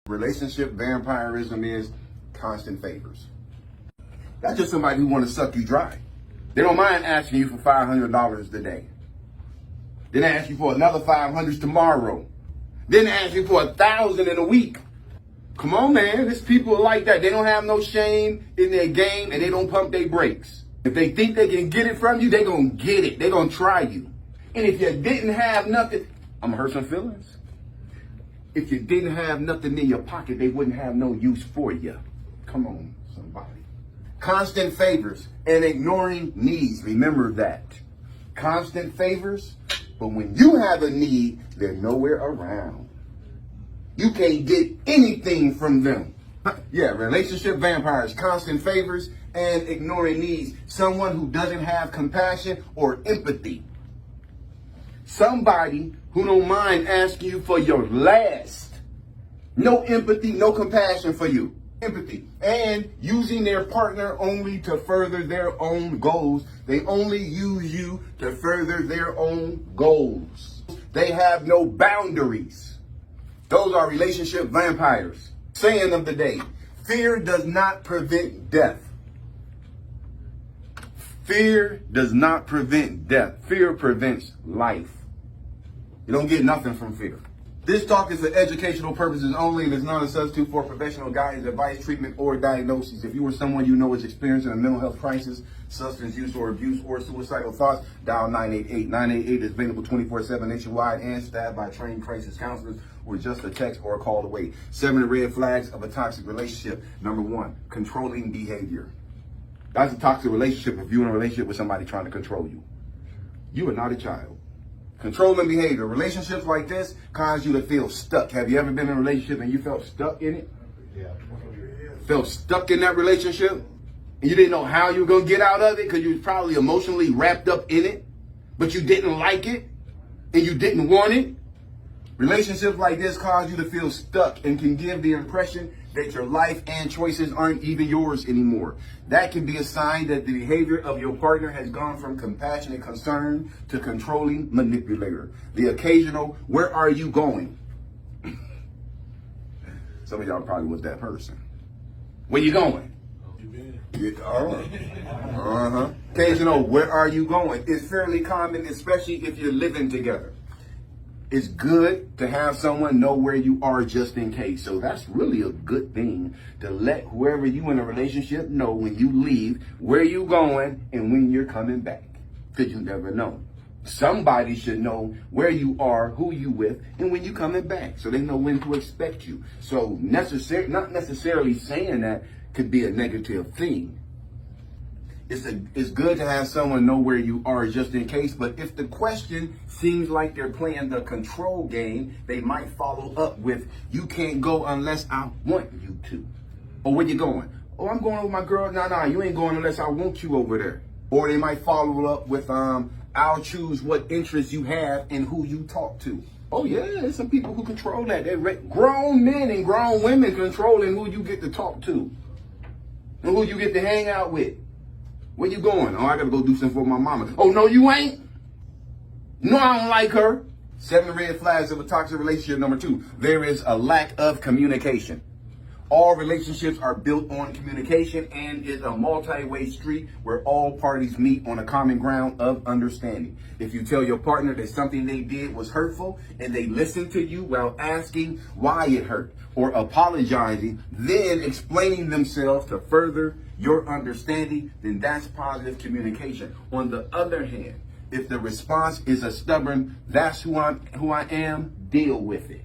Relationship vampirism is constant favors. That's just somebody who want to suck you dry. They don't mind asking you for $500 today. Then ask you for another $500 tomorrow. Then ask you for $1,000 in a week. Come on, man. There's people like that. They don't have no shame in their game and they don't pump their brakes. If they think they can get it from you, they gonna get it. They gonna try you. And if you didn't have nothing, I'm gonna hurt some feelings. If you didn't have nothing in your pocket, they wouldn't have no use for you. Come on, somebody. Constant favors and ignoring needs. Remember that. Constant favors, but when you have a need, they're nowhere around. You can't get anything from them. Yeah, relationship vampires, constant favors and ignoring needs. Someone who doesn't have compassion or empathy. Somebody who don't mind asking you for your last. No empathy, no compassion for you. Empathy. And using their partner only to further their own goals. They only use you to further their own goals. They have no boundaries. Those are relationship vampires. Saying of the day, fear does not prevent death. Fear does not prevent death. Fear prevents life. You don't get nothing from fear. This talk is for educational purposes only and is not a substitute for professional guidance, advice, treatment, or diagnosis. If you or someone you know is experiencing a mental health crisis, substance use or abuse, or suicidal thoughts, dial 988. 988 is available 24/7 nationwide and staffed by trained crisis counselors, or just a text or a call away. 7 red flags of a toxic relationship. Number 1, controlling behavior. That's a toxic relationship if you're in a relationship with somebody trying to control you. You are not a child. Controlling behavior. Relationships like this cause you to feel stuck. Have you ever been in a relationship and you felt stuck in it? Yeah. Felt stuck in that relationship? And you didn't know how you were going to get out of it because you was probably emotionally wrapped up in it, but you didn't like it and you didn't want it? Relationships like this cause you to feel stuck and can give the impression that your life and choices aren't even yours anymore. That can be a sign that the behavior of your partner has gone from compassionate concern to controlling manipulator. The occasional, where are you going? Some of y'all probably was that person. Where you going? Occasional, where are you going? It's fairly common, especially if you're living together. It's good to have someone know where you are just in case. So that's really a good thing to let whoever you in a relationship know when you leave, where you going and when you're coming back. Because you never know. Somebody should know where you are, who you with, and when you coming back. So they know when to expect you. So not necessarily saying that could be a negative thing. It's good to have someone know where you are just in case, but if the question seems like they're playing the control game, they might follow up with, you can't go unless I want you to. Or where you going? Oh, I'm going with my girl. Nah, you ain't going unless I want you over there. Or they might follow up with, I'll choose what interests you have and who you talk to. Oh yeah, there's some people who control that. They're grown men and grown women controlling who you get to talk to and who you get to hang out with. Where you going? Oh, I gotta go do something for my mama. Oh, no, you ain't? No, I don't like her. 7 red flags of a toxic relationship. Number 2, there is a lack of communication. All relationships are built on communication and is a multi-way street where all parties meet on a common ground of understanding. If you tell your partner that something they did was hurtful and they listen to you while asking why it hurt or apologizing, then explaining themselves to further your understanding, then that's positive communication. On the other hand, if the response is a stubborn, that's who I am, deal with it.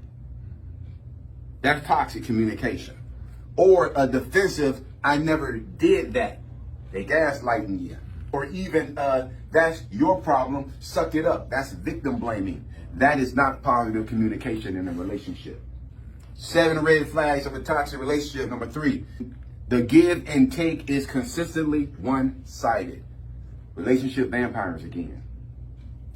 That's toxic communication. Or a defensive, I never did that. They gaslighting you. Or even, that's your problem, suck it up. That's victim blaming. That is not positive communication in a relationship. 7 red flags of a toxic relationship. Number 3, the give and take is consistently one-sided. Relationship vampires again.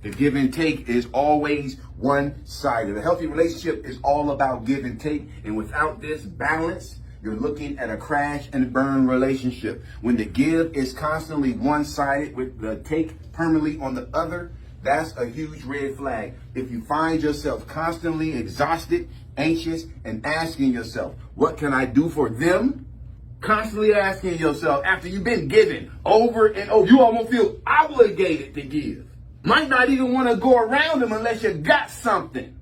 The give and take is always one-sided. A healthy relationship is all about give and take. And without this balance, you're looking at a crash and burn relationship. When the give is constantly one-sided with the take permanently on the other, that's a huge red flag. If you find yourself constantly exhausted anxious, and asking yourself, what can I do for them? Constantly asking yourself after you've been given over and over, you almost feel obligated to give. Might not even want to go around them unless you got something.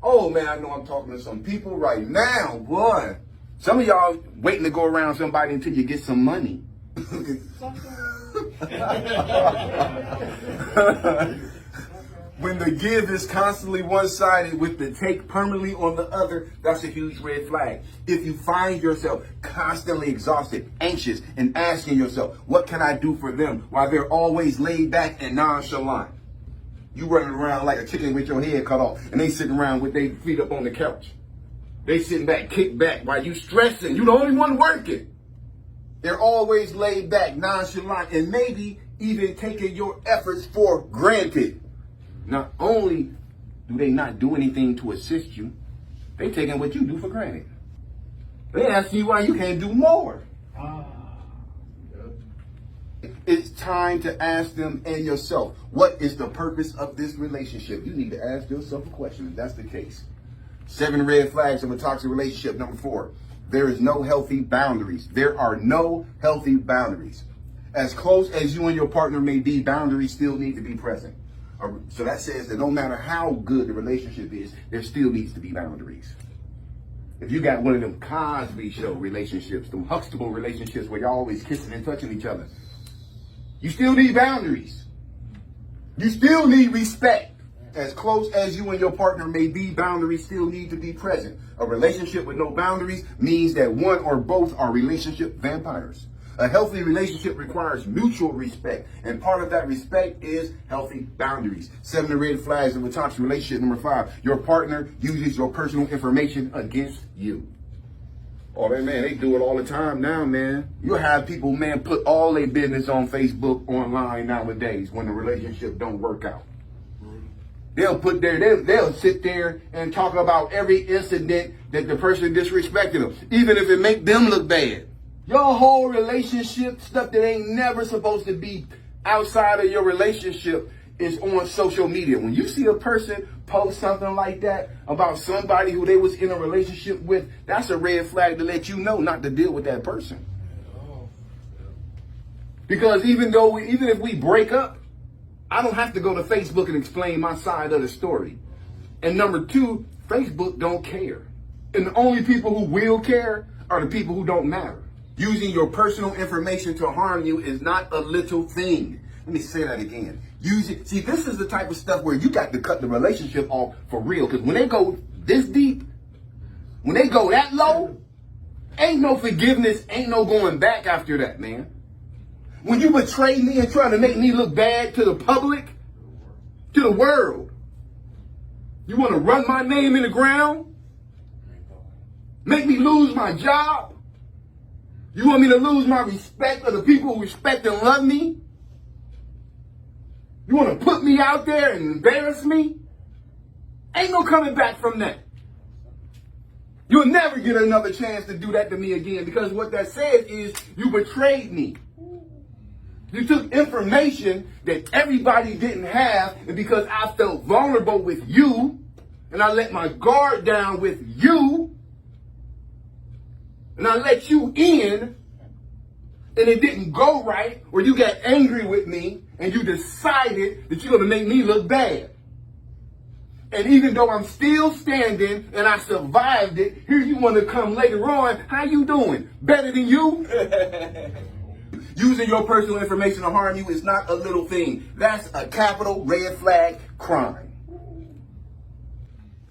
Oh man, I know I'm talking to some people right now, boy. Some of y'all waiting to go around somebody until you get some money. When the give is constantly one-sided with the take permanently on the other, that's a huge red flag. If you find yourself constantly exhausted, anxious, and asking yourself, what can I do for them, while they're always laid back and nonchalant? You running around like a chicken with your head cut off, and they sitting around with their feet up on the couch. They sitting back, kicked back, while you stressing. You the only one working. They're always laid back, nonchalant, and maybe even taking your efforts for granted. Not only do they not do anything to assist you, they taking what you do for granted. They asking you why you can't do more. It's time to ask them and yourself, what is the purpose of this relationship? You need to ask yourself a question if that's the case. 7 red flags of a toxic relationship. Number 4, there is no healthy boundaries. There are no healthy boundaries. As close as you and your partner may be, boundaries still need to be present. So that says that no matter how good the relationship is, there still needs to be boundaries. If you got one of them Cosby Show relationships, them Huxtable relationships where y'all always kissing and touching each other, you still need boundaries. You still need respect. As close as you and your partner may be, boundaries still need to be present. A relationship with no boundaries means that one or both are relationship vampires. A healthy relationship requires mutual respect, and part of that respect is healthy boundaries. 7 red flags of a toxic relationship. Number 5, your partner uses your personal information against you. Oh, man, they do it all the time now, man. You have people, man, put all their business on Facebook, online nowadays when the relationship don't work out. They'll sit there and talk about every incident that the person disrespected them, even if it make them look bad. Your whole relationship, stuff that ain't never supposed to be outside of your relationship, is on social media. When you see a person post something like that about somebody who they was in a relationship with, that's a red flag to let you know not to deal with that person. Because even if we break up, I don't have to go to Facebook and explain my side of the story. And number 2, Facebook don't care. And the only people who will care are the people who don't matter. Using your personal information to harm you is not a little thing. Let me say that again. See, this is the type of stuff where you got to cut the relationship off for real. Because when they go this deep, when they go that low, ain't no forgiveness, ain't no going back after that, man. When you betray me and try to make me look bad to the public, to the world, you want to run my name in the ground? Make me lose my job? You want me to lose my respect of the people who respect and love me? You want to put me out there and embarrass me? Ain't no coming back from that. You'll never get another chance to do that to me again, because what that says is you betrayed me. You took information that everybody didn't have, and because I felt vulnerable with you, and I let my guard down with you, and I let you in, and it didn't go right, or you got angry with me, and you decided that you're going to make me look bad. And even though I'm still standing and I survived it, here you want to come later on, how you doing? Better than you? Using your personal information to harm you is not a little thing. That's a capital red flag crime.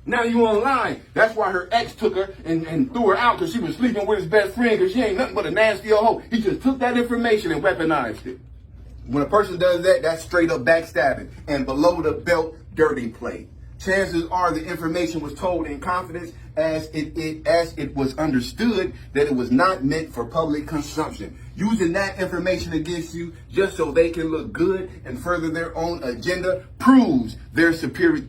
Now you online. That's why her ex took her and threw her out, because she was sleeping with his best friend, because she ain't nothing but a nasty old hoe. He just took that information and weaponized it. When a person does that, that's straight up backstabbing and below the belt dirty play. Chances are the information was told in confidence, as it was understood that it was not meant for public consumption. Using that information against you just so they can look good and further their own agenda proves their superior.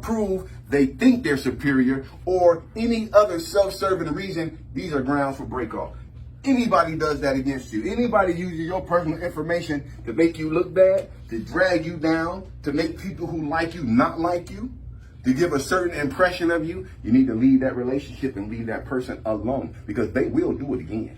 Prove they think they're superior, or any other self-serving reason. These are grounds for break-off. Anybody does that against you. Anybody uses your personal information to make you look bad, to drag you down, to make people who like you not like you, to give a certain impression of you, you need to leave that relationship and leave that person alone because they will do it again.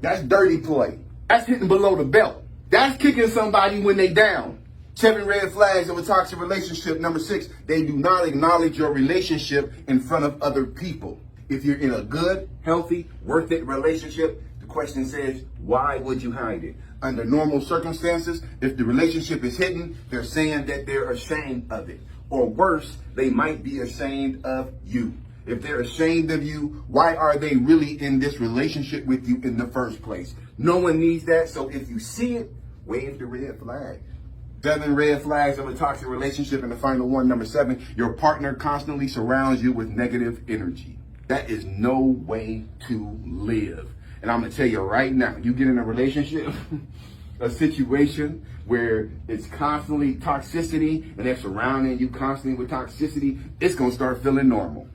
That's dirty play. That's hitting below the belt. That's kicking somebody when they down. 7 red flags of a toxic relationship. Number 6, they do not acknowledge your relationship in front of other people. If you're in a good, healthy, worth it relationship, the question says, why would you hide it? Under normal circumstances, if the relationship is hidden, they're saying that they're ashamed of it. Or worse, they might be ashamed of you. If they're ashamed of you, why are they really in this relationship with you in the first place? No one needs that. So if you see it, wave the red flag. 7 red flags of a toxic relationship. And the final one, number 7, your partner constantly surrounds you with negative energy. That is no way to live. And I'm going to tell you right now, you get in a relationship, a situation where it's constantly toxicity and they're surrounding you constantly with toxicity, it's going to start feeling normal.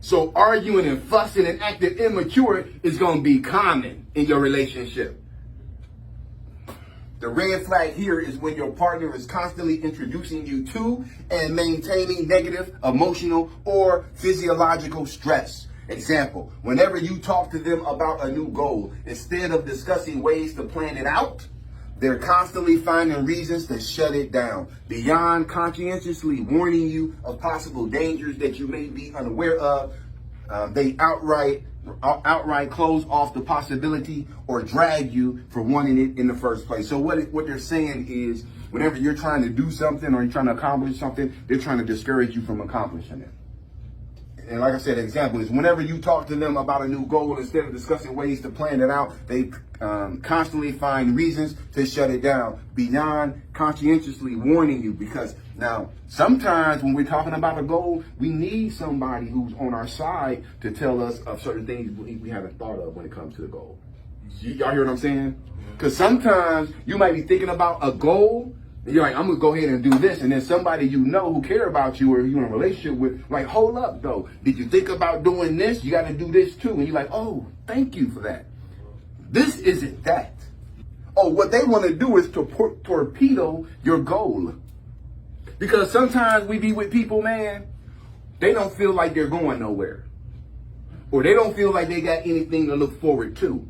So arguing and fussing and acting immature is going to be common in your relationship. The red flag here is when your partner is constantly introducing you to and maintaining negative emotional or physiological stress. Example, whenever you talk to them about a new goal, instead of discussing ways to plan it out, they're constantly finding reasons to shut it down. Beyond conscientiously warning you of possible dangers that you may be unaware of, they outright close off the possibility or drag you for wanting it in the first place. So what they're saying is, whenever you're trying to do something or you're trying to accomplish something, they're trying to discourage you from accomplishing it. And like I said, an example is whenever you talk to them about a new goal, instead of discussing ways to plan it out, they constantly find reasons to shut it down, beyond conscientiously warning you. Because now, sometimes when we're talking about a goal, we need somebody who's on our side to tell us of certain things we haven't thought of when it comes to the goal. Y'all hear what I'm saying? Because sometimes you might be thinking about a goal, and you're like, I'm going to go ahead and do this. And then somebody you know who care about you or you're in a relationship with, like, hold up, though. Did you think about doing this? You got to do this, too. And you're like, oh, thank you for that. This isn't that. Oh, what they want to do is to torpedo your goal. Because sometimes we be with people, man, they don't feel like they're going nowhere. Or they don't feel like they got anything to look forward to.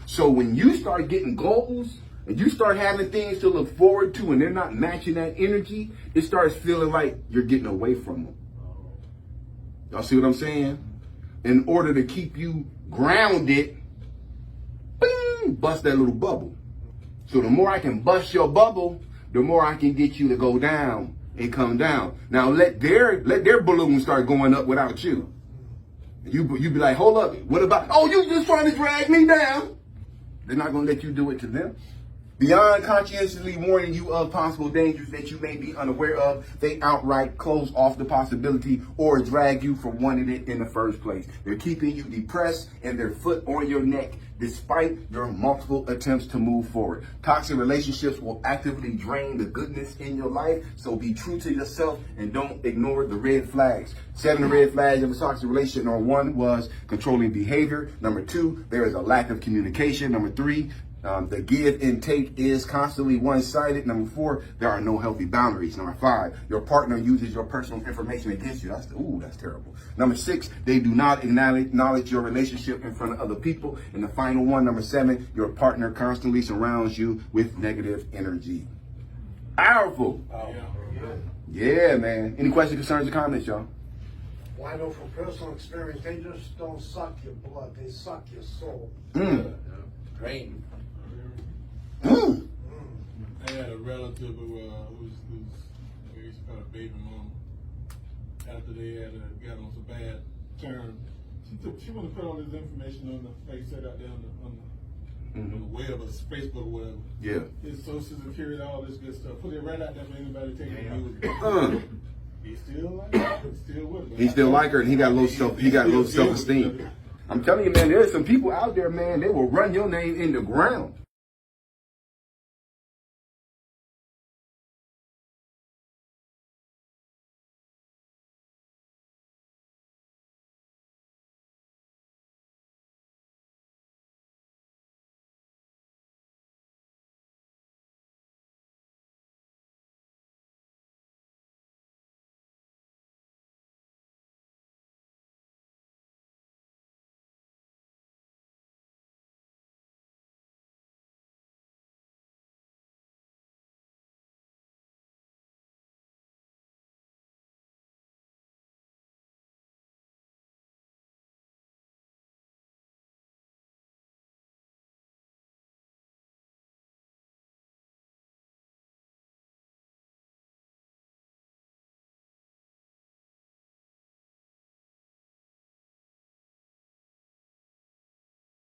So when you start getting goals, and you start having things to look forward to and they're not matching that energy, it starts feeling like you're getting away from them. Y'all see what I'm saying? In order to keep you grounded, bing, bust that little bubble. So the more I can bust your bubble, the more I can get you to go down and come down. Now let their balloon start going up without you. You be like, hold up, what about, oh, you just trying to drag me down. They're not going to let you do it to them. Beyond conscientiously warning you of possible dangers that you may be unaware of, they outright close off the possibility or drag you from wanting it in the first place. They're keeping you depressed and their foot on your neck despite your multiple attempts to move forward. Toxic relationships will actively drain the goodness in your life, so be true to yourself and don't ignore the red flags. 7 red flags of a toxic relationship. Number 1 was controlling behavior. Number 2, there is a lack of communication. Number 3, the give and take is constantly one-sided. Number 4, there are no healthy boundaries. Number 5, your partner uses your personal information against you. That's terrible. Number 6, they do not acknowledge your relationship in front of other people. And the final one, number 7, your partner constantly surrounds you with negative energy. Powerful. Yeah, man. Any questions, concerns, or comments, y'all? Well, I know from personal experience, they just don't suck your blood. They suck your soul. Great. I had a relative who's I used to call her baby mom. After they had got on some bad terms, she wanted to put all this information on the, like you said, out there on the web or Facebook or whatever. Yeah. His social security, all this good stuff. Put it right out there for anybody to take it. He still like her. He's still with her. He still like her, and he got low self-esteem. I'm telling you, man, there's some people out there, man, they will run your name in the ground.